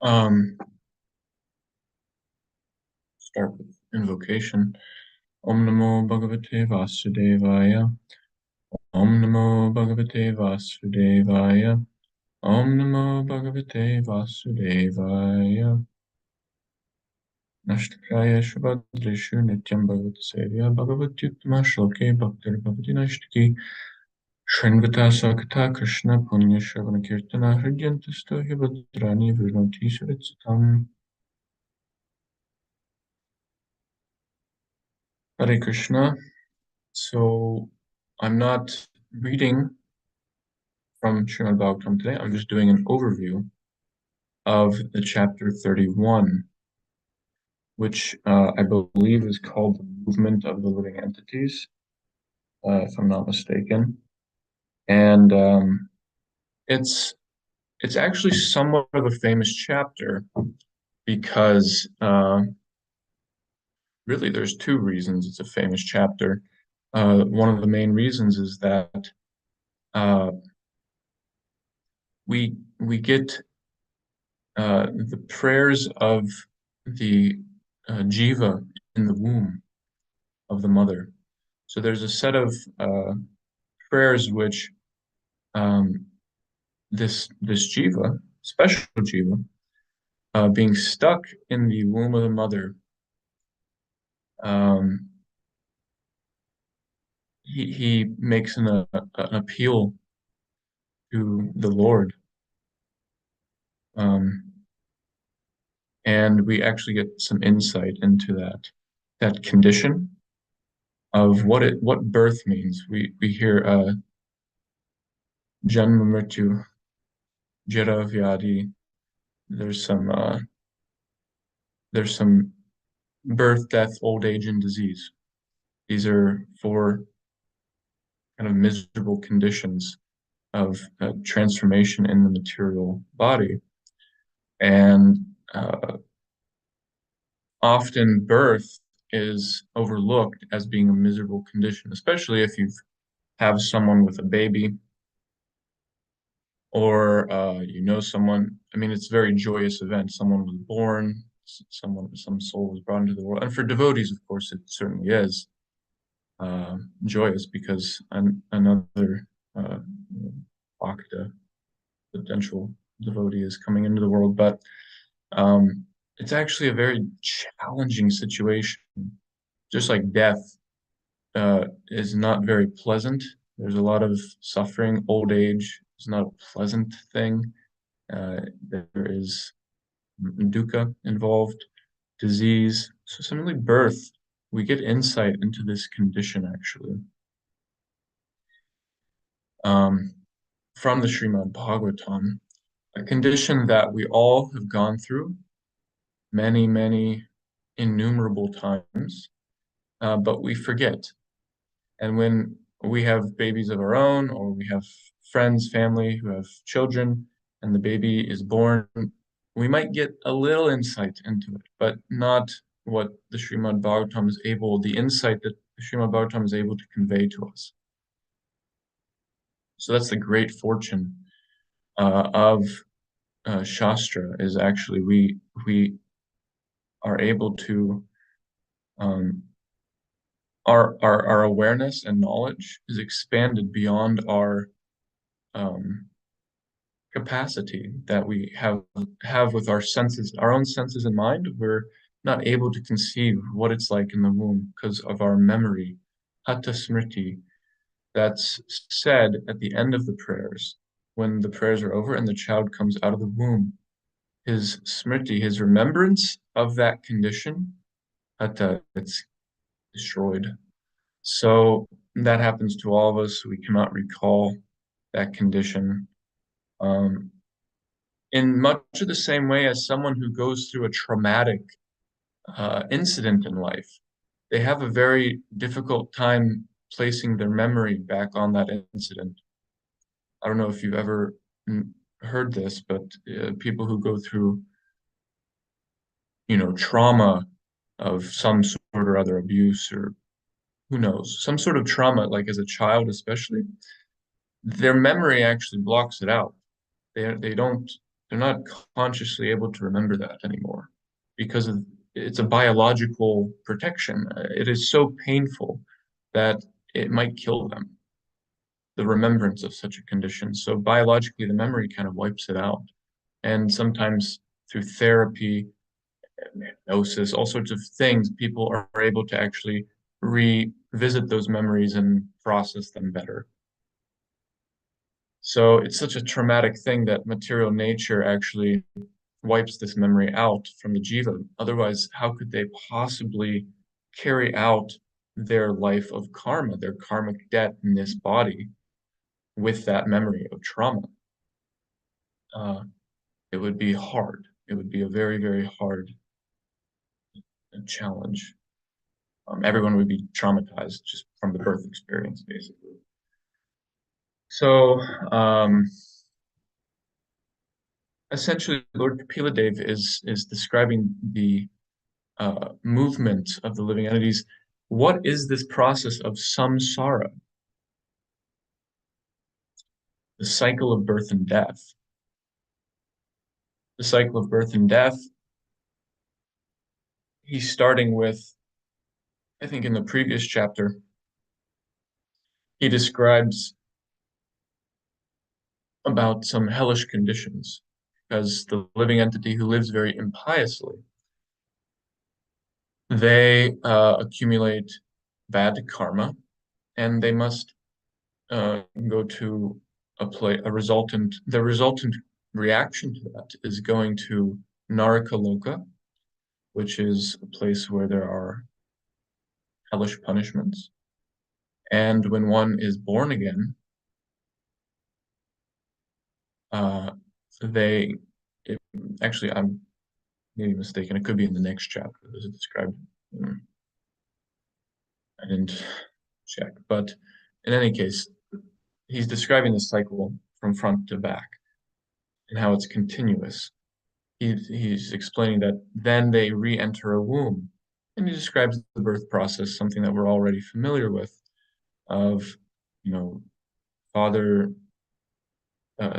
Um, Start with invocation. Om Namo Bhagavate Vasudevaya. Om Namo Bhagavate Vasudevaya. Om Namo Bhagavate Vasudevaya. Nashtakaya Shabadrishu Nityam Bhagavata Sevya Bhagavatyutma Shloke Bhaktir Bhavati Nashtaki Shrinvata Sakata Krishna Punya Shavana Kirtana Hridyantasto Hibadrani Vrinoti Suritsatam. Hare Krishna. So I'm not reading from Srimad Bhagavatam today. I'm just doing an overview of the chapter 31, which I believe is called the Movement of the Living Entities, if I'm not mistaken. And it's it's actually somewhat of a famous chapter because really there's two reasons it's a famous chapter. One of the main reasons is that uh, we get the prayers of the jiva in the womb of the mother. So there's a set of prayers which um, this jiva, special jiva, being stuck in the womb of the mother, um, he makes an appeal to the Lord, um, and we actually get some insight into that condition of what birth means. We hear Janma Mrityu, Jara Vyadi. There's some birth, death, old age, and disease. These are four kind of miserable conditions of transformation in the material body. And often birth is overlooked as being a miserable condition, especially if you have someone with a baby or you know someone. I mean, it's a very joyous event. Someone was born, some soul was brought into the world. And for devotees, of course, it certainly is joyous because another uh, bhakta, potential devotee, is coming into the world. But it's actually a very challenging situation. Just like death is not very pleasant. There's a lot of suffering. Old age is not a pleasant thing. There is dukkha involved, disease. So similarly, birth, we get insight into this condition actually um, from the Srimad Bhagavatam, a condition that we all have gone through many, many innumerable times, but we forget. And when we have babies of our own, or we have friends, family who have children, and the baby is born, we might get a little insight into it, but not what the Srimad Bhagavatam is able, the insight that the Srimad Bhagavatam is able to convey to us. So that's the great fortune of Shastra, is actually we are able to um, our awareness and knowledge is expanded beyond our um, capacity that we have with our senses, our own senses in mind. We're not able to conceive what it's like in the womb because of our memory, hatha smriti, that's said at the end of the prayers when the prayers are over and the child comes out of the womb. His smriti, his remembrance of that condition, hatha, it's destroyed. So that happens to all of us. We cannot recall that condition. Um, in much of the same way as someone who goes through a traumatic incident in life, they have a very difficult time placing their memory back on that incident. I don't know if you've ever heard this, but people who go through, trauma of some sort or other, abuse, or who knows, some sort of trauma, like as a child especially, their memory actually blocks it out. They don't they're not consciously able to remember that anymore because it's a biological protection. It is so painful that it might kill them, the remembrance of such a condition. So biologically, the memory kind of wipes it out. And sometimes through therapy, hypnosis, all sorts of things, people are able to actually revisit those memories and process them better. So it's such a traumatic thing that material nature actually wipes this memory out from the jiva. Otherwise, how could they possibly carry out their life of karma, their karmic debt in this body with that memory of trauma? Uh, it would be hard. It would be a very, very hard challenge. Everyone would be traumatized just from the birth experience, basically. So, essentially, Lord Kapiladev is describing the movement of the living entities. What is this process of samsara, the cycle of birth and death? The cycle of birth and death, he's starting with, I think in the previous chapter, he describes about some hellish conditions because the living entity who lives very impiously, they accumulate bad karma and they must go to the resultant reaction to that is going to Narakaloka, which is a place where there are hellish punishments. And when one is born again, uh, they it, actually I'm maybe mistaken. It could be in the next chapter. Is it described? I didn't check, but in any case, he's describing the cycle from front to back and how it's continuous. He's explaining that then they re-enter a womb, and he describes the birth process, something that we're already familiar with, of you know father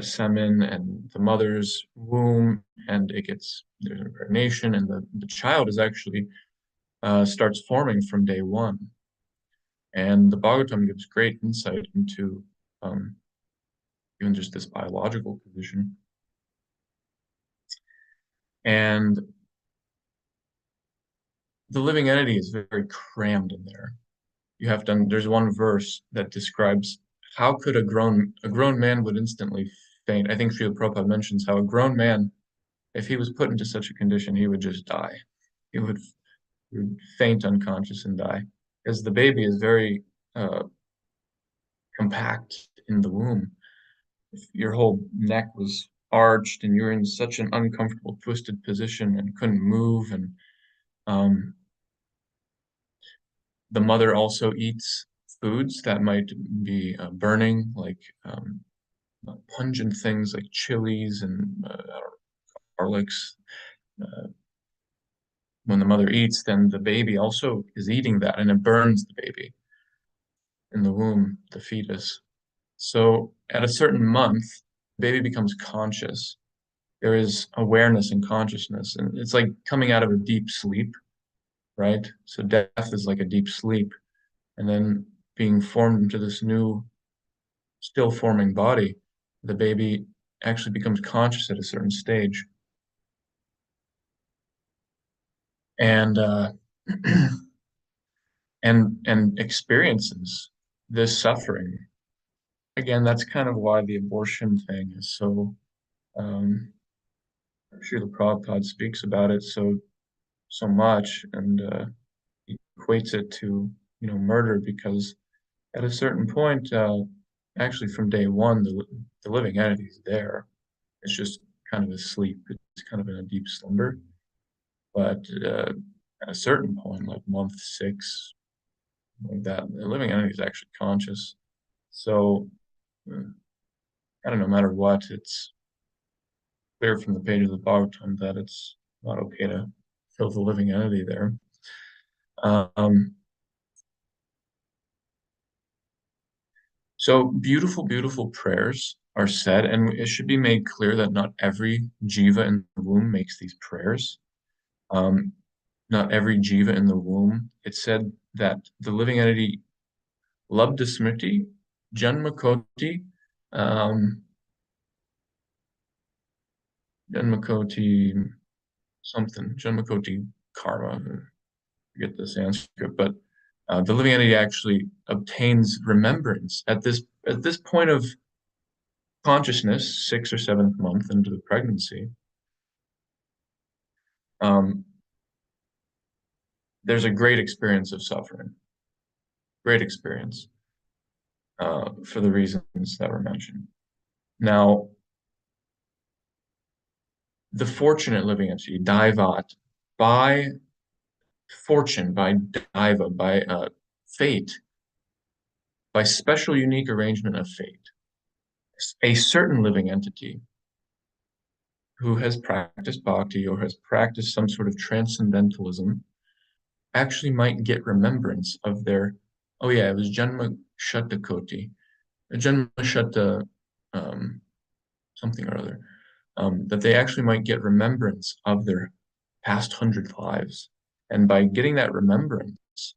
semen and the mother's womb, and there's impregnation, and the child is actually starts forming from day one. And the Bhagavatam gives great insight into um, even just this biological condition. And the living entity is very crammed in there. There's one verse that describes how could a grown man would instantly faint. I think Srila Prabhupada mentions how a grown man, if he was put into such a condition, he would just die. He would faint unconscious and die. Because the baby is very uh, compact in the womb. If your whole neck was arched and you're in such an uncomfortable, twisted position and couldn't move, and um, the mother also eats foods that might be burning, like pungent things like chilies and garlics. Uh, when the mother eats, then the baby also is eating that, and it burns the baby in the womb, the fetus. So at a certain month, the baby becomes conscious. There is awareness and consciousness, and it's like coming out of a deep sleep, right? So death is like a deep sleep, and then being formed into this new, still forming body, the baby actually becomes conscious at a certain stage. And and experiences this suffering. Again, that's kind of why the abortion thing is so I'm sure the Prabhupada speaks about it so much, and he equates it to murder, because at a certain point, actually from day one, the living entity is there. It's just kind of asleep. It's kind of in a deep slumber. But at a certain point, like month 6, like that, the living entity is actually conscious. So uh, I don't know, no matter what, it's clear from the page of the Bhagavatam that it's not okay to kill the living entity there. Um, so beautiful, beautiful prayers are said, and it should be made clear that not every jiva in the womb makes these prayers. Um, Not every jiva in the womb. It said that the living entity Labdha Smriti, Janmakoti, um, Janmakoti something, Janmakoti karma, I forget the Sanskrit, but the living entity actually obtains remembrance at this point of consciousness, sixth or seventh month into the pregnancy. Um, there's a great experience of suffering, great experience for the reasons that were mentioned. Now, the fortunate living entity, Daivat, by fortune, by Daiva, by fate, by special unique arrangement of fate, a certain living entity who has practiced bhakti or has practiced some sort of transcendentalism actually might get remembrance of their, oh yeah, it was Janma Shatta Koti, Janma Shatta something or other, that they actually might get remembrance of their past 100 lives. And by getting that remembrance,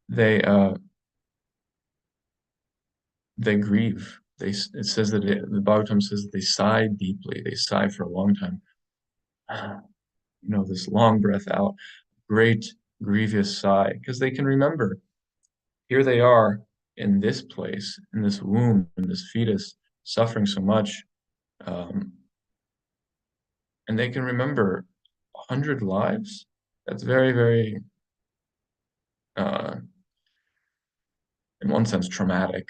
they they grieve. It says that the Bhagavatam says that they sigh deeply. They sigh for a long time. This long breath out, great grievous sigh, because they can remember here they are in this place, in this womb, in this fetus, suffering so much, um, and they can remember 100 lives. That's very, very, uh, in one sense, traumatic.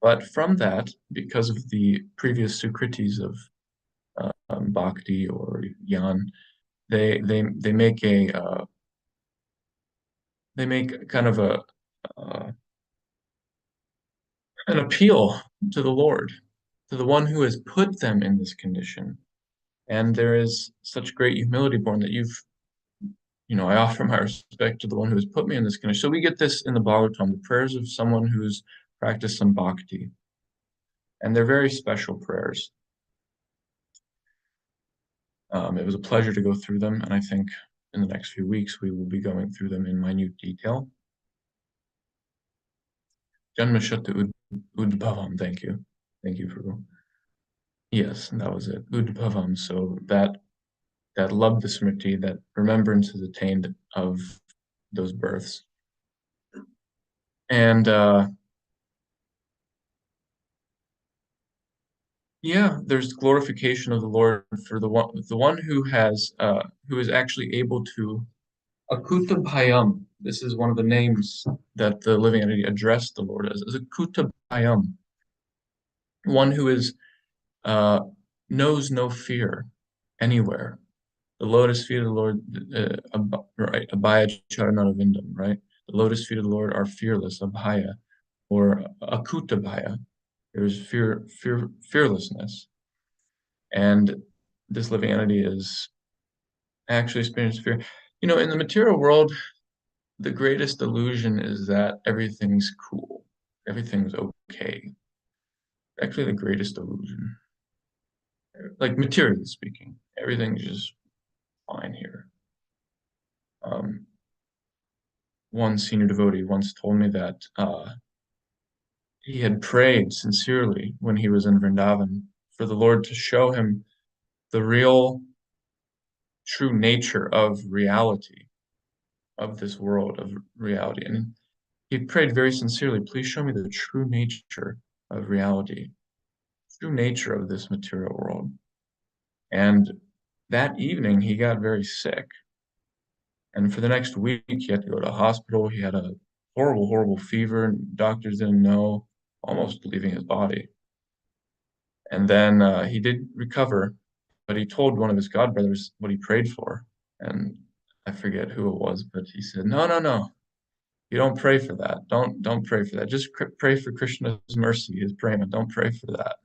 But from that, because of the previous sukritis of bhakti or yan, they make they make kind of uh, an appeal to the Lord, to the one who has put them in this condition. And there is such great humility born that I offer my respect to the one who has put me in this condition. So we get this in the Bhagavatam, the prayers of someone who's practiced some bhakti. And they're very special prayers. It was a pleasure to go through them, and I think in the next few weeks we will be going through them in minute detail. Janmashata Udbhavam, thank you. Thank you, Prabhu. Yes, that was it. Udbhavam. So that Labdha Smriti, that remembrance is attained of those births. And yeah, there's glorification of the Lord for the one who is actually able to Akutabhayam. This is one of the names that the living entity addressed the Lord as Akutabhayam, one who is uh, knows no fear anywhere. The lotus feet of the Lord, right? Abhaya Charanavindam, right? The lotus feet of the Lord are fearless, Abhaya, or Akutabhaya. There's fearlessness. And this living entity is actually experiencing fear. In the material world, the greatest illusion is that everything's cool, everything's okay. Actually, the greatest illusion, like materially speaking, everything's just fine here. One senior devotee once told me that he had prayed sincerely when he was in Vrindavan for the Lord to show him the real, true nature of reality, of this world of reality. And he prayed very sincerely, please show me the true nature of reality, true nature of this material world. And that evening, he got very sick. And for the next week, he had to go to a hospital. He had a horrible, horrible fever, and doctors didn't know, almost leaving his body. And then he did recover, but he told one of his godbrothers what he prayed for. And I forget who it was, but he said, no, no, no. You don't pray for that. Don't pray for that. Just pray for Krishna's mercy, his prema. Don't pray for that.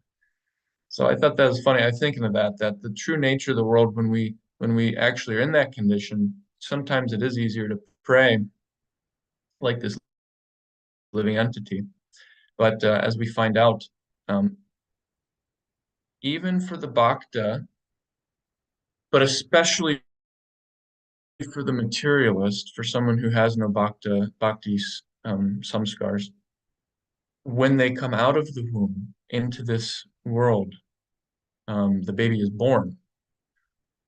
So I thought that was funny. I was thinking of that the true nature of the world when we actually are in that condition, sometimes it is easier to pray like this living entity. But as we find out um, even for the bhakta, but especially for the materialist, for someone who has no bhakti samskars, when they come out of the womb into this world, the baby is born,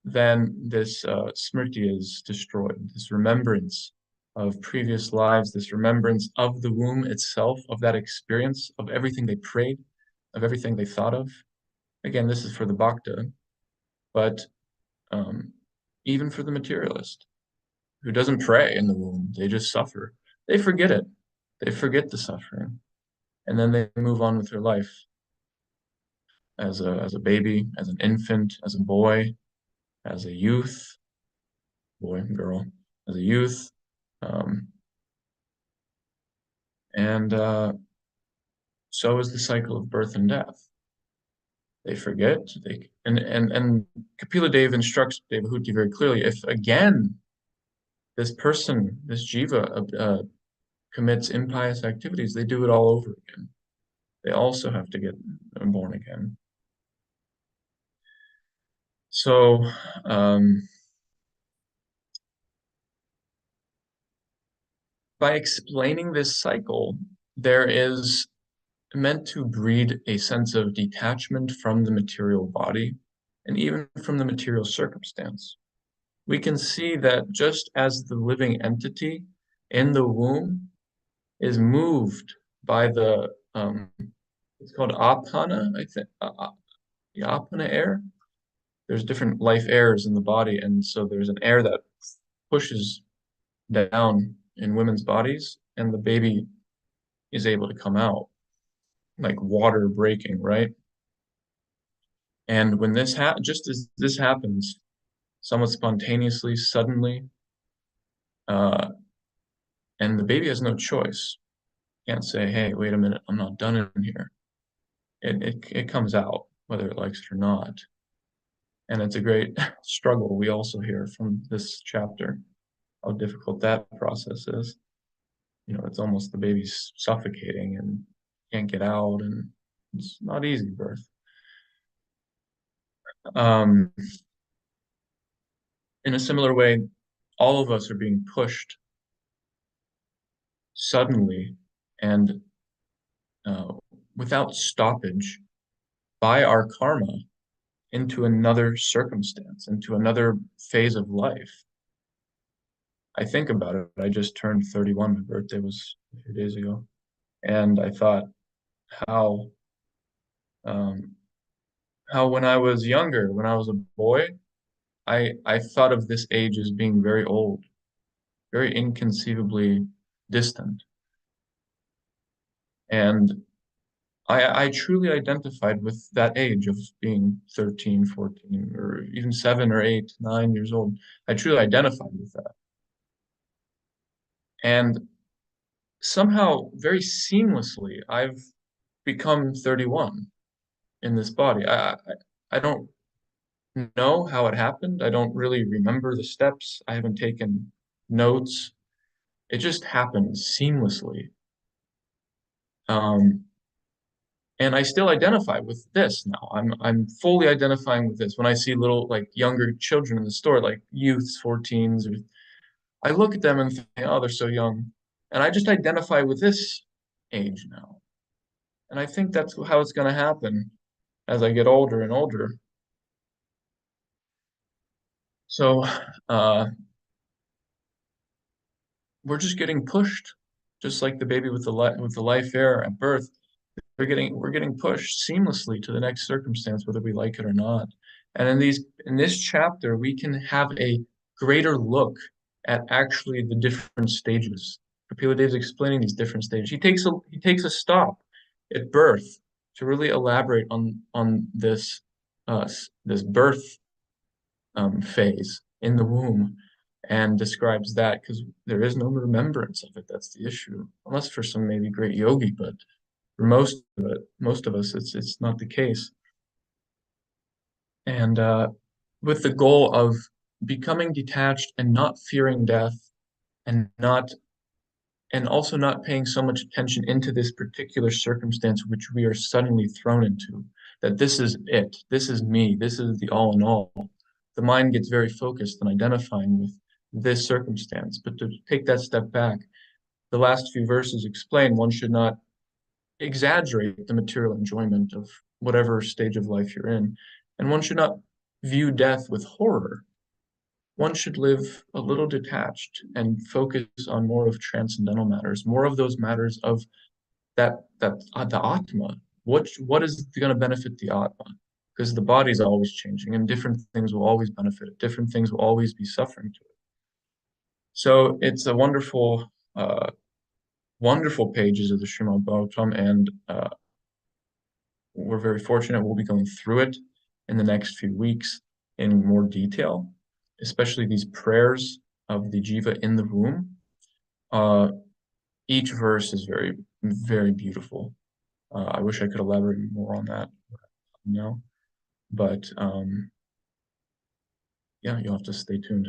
then this smriti is destroyed, this remembrance of previous lives, this remembrance of the womb itself, of that experience, of everything they prayed, of everything they thought of. Again, this is for the bhakta, but um, even for the materialist who doesn't pray in the womb, they just suffer. They forget it. They forget the suffering, and then they move on with their life as a baby, as an infant, as a boy, as a youth, boy, girl, as a youth, um, and so is the cycle of birth and death. They forget. And Kapila Dev instructs Devahuti very clearly. If again this person, this jiva, commits impious activities, they do it all over again. They also have to get born again. So, by explaining this cycle, there is meant to breed a sense of detachment from the material body and even from the material circumstance. We can see that just as the living entity in the womb is moved by it's called apana, I think, the apana air. There's different life airs in the body, and so there's an air that pushes down in women's bodies, and the baby is able to come out like water breaking, right? And when just as this happens, somewhat spontaneously, suddenly, uh, and the baby has no choice. Can't say, "Hey, wait a minute, I'm not done in here." It comes out whether it likes it or not, and it's a great struggle we also hear from this chapter, how difficult that process is. It's almost the baby's suffocating and can't get out, and it's not easy birth. Um, in a similar way, all of us are being pushed suddenly and uh, without stoppage by our karma into another circumstance, into another phase of life. I think about it. I just turned 31. My birthday was a few days ago. And I thought how um, how when I was younger, when I was a boy, I thought of this age as being very old, very inconceivably distant. And I truly identified with that age of being 13, 14, or even 7 or 8, 9 years old. I truly identified with that. And somehow, very seamlessly, I've become 31 in this body. I don't know how it happened. I don't really remember the steps. I haven't taken notes. It just happened seamlessly. Um, and I still identify with this now. I'm fully identifying with this. When I see little like younger children in the store, like youths, 14s, or I look at them and think, oh, they're so young. And I just identify with this age now. And I think that's how it's going to happen as I get older and older. So uh, we're just getting pushed, just like the baby with the life air at birth. We're getting pushed seamlessly to the next circumstance, whether we like it or not. And in this chapter, we can have a greater look at actually the different stages. Kapila Dev is explaining these different stages. He takes a stop at birth to really elaborate on this birth phase in the womb and describes that because there is no remembrance of it. That's the issue, unless for some maybe great yogi, but for most of us, it's not the case. And with the goal of becoming detached and not fearing death, and not and also not paying so much attention into this particular circumstance which we are suddenly thrown into, that this is it, this is me, this is the all in all. The mind gets very focused on identifying with this circumstance. But to take that step back, the last few verses explain one should not exaggerate the material enjoyment of whatever stage of life you're in, and one should not view death with horror. One should live a little detached and focus on more of transcendental matters, more of those matters of the Atma. What is going to benefit the Atma? Because the body is always changing, and different things will always benefit it. Different things will always be suffering to it. So it's a wonderful pages of the Srimad Bhagavatam, and we're very fortunate we'll be going through it in the next few weeks in more detail, especially these prayers of the jiva in the womb. Each verse is very, very beautiful. I wish I could elaborate more on that now, but yeah, you'll have to stay tuned.